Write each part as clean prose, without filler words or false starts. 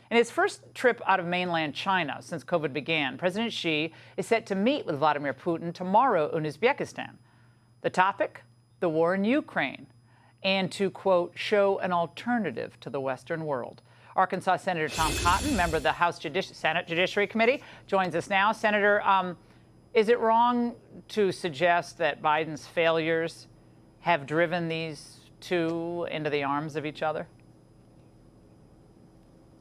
In his first trip out of mainland China since COVID began, President Xi is set to meet with Vladimir Putin tomorrow in Uzbekistan. The topic? The war in Ukraine, and to, quote, show an alternative to the Western world. Arkansas Senator Tom Cotton, member of the House Senate Judiciary Committee, joins us now. Senator, is it wrong to suggest that Biden's failures have driven these two into the arms of each other?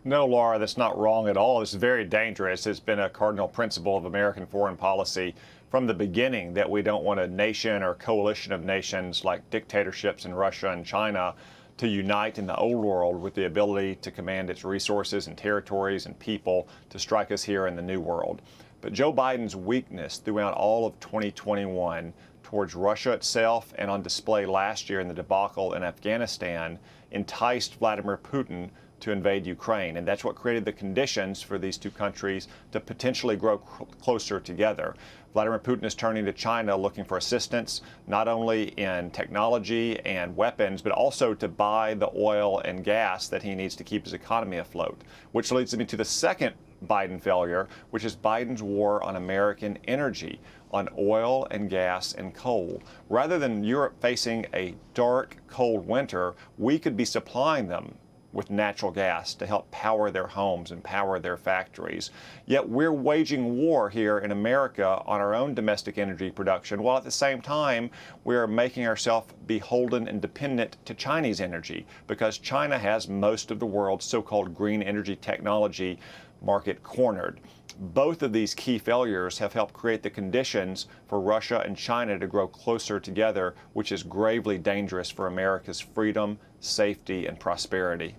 No, Laura, that's not wrong at all. It's very dangerous. It's been a cardinal principle of American foreign policy from the beginning that we don't want a nation or coalition of nations like dictatorships in Russia and China to unite in the old world with the ability to command its resources and territories and people to strike us here in the new world. But Joe Biden's weakness throughout all of 2021 towards Russia itself and on display last year in the debacle in Afghanistan enticed Vladimir Putin to invade Ukraine. And that's what created the conditions for these two countries to potentially grow closer together. Vladimir Putin is turning to China looking for assistance, not only in technology and weapons, but also to buy the oil and gas that he needs to keep his economy afloat. Which leads me to the second Biden failure, which is Biden's war on American energy, on oil and gas and coal. Rather than Europe facing a dark, cold winter, we could be supplying them with natural gas to help power their homes and power their factories. Yet we're waging war here in America on our own domestic energy production, while at the same time we are making ourselves beholden and dependent to Chinese energy, because China has most of the world's so-called green energy technology market cornered. Both of these key failures have helped create the conditions for Russia and China to grow closer together, which is gravely dangerous for America's freedom, safety, and prosperity.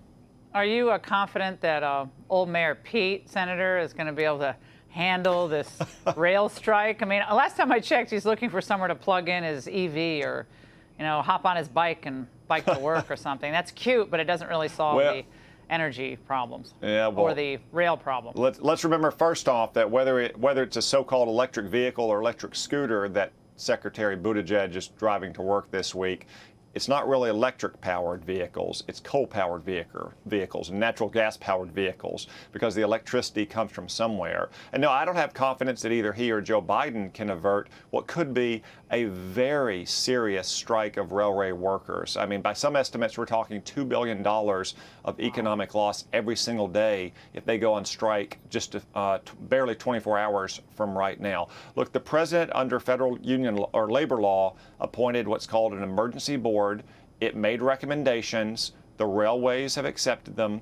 Are you confident that old Mayor Pete, Senator, is going to be able to handle this rail strike? I mean, last time I checked, he's looking for somewhere to plug in his EV or, hop on his bike and bike to work or something. That's cute, but it doesn't really solve the energy problems or the rail problem. Let's remember first off that whether it's a so-called electric vehicle or electric scooter that Secretary Buttigieg is driving to work this week, it's not really electric-powered vehicles. It's coal-powered vehicles and natural gas-powered vehicles, because the electricity comes from somewhere. And no, I don't have confidence that either he or Joe Biden can avert what could be a very serious strike of railway workers. I mean, by some estimates, we're talking $2 billion of economic loss every single day if they go on strike just barely 24 hours from right now. Look, the president under federal union or labor law appointed what's called an emergency board. It made recommendations. The railways have accepted them.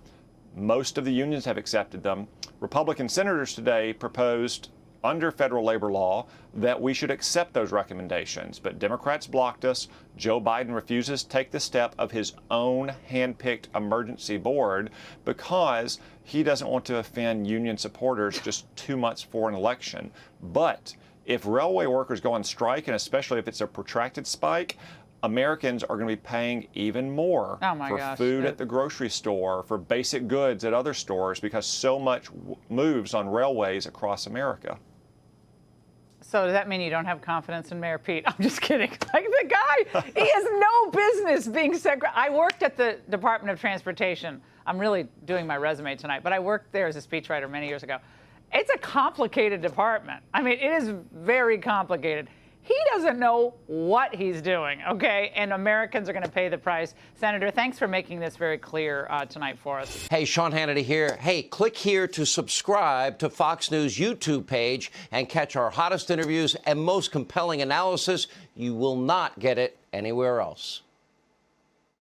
Most of the unions have accepted them. Republican senators today proposed under federal labor law that we should accept those recommendations. But Democrats blocked us. Joe Biden refuses to take the step of his own hand-picked emergency board because he doesn't want to offend union supporters just 2 months before an election. But if railway workers go on strike, and especially if it's a protracted spike, Americans are going to be paying even more for food at the grocery store, for basic goods at other stores, because so much moves on railways across America. So does that mean you don't have confidence in Mayor Pete? I'm just kidding. Like, the guy, he has no business being secretary. I worked at the Department of Transportation. I'm really doing my resume tonight, but I worked there as a speechwriter many years ago. It's a complicated department. I mean, it is very complicated. He doesn't know what he's doing, okay? And Americans are going to pay the price. Senator, thanks for making this very clear tonight for us. Hey, Sean Hannity here. Hey, click here to subscribe to Fox News YouTube page and catch our hottest interviews and most compelling analysis. You will not get it anywhere else.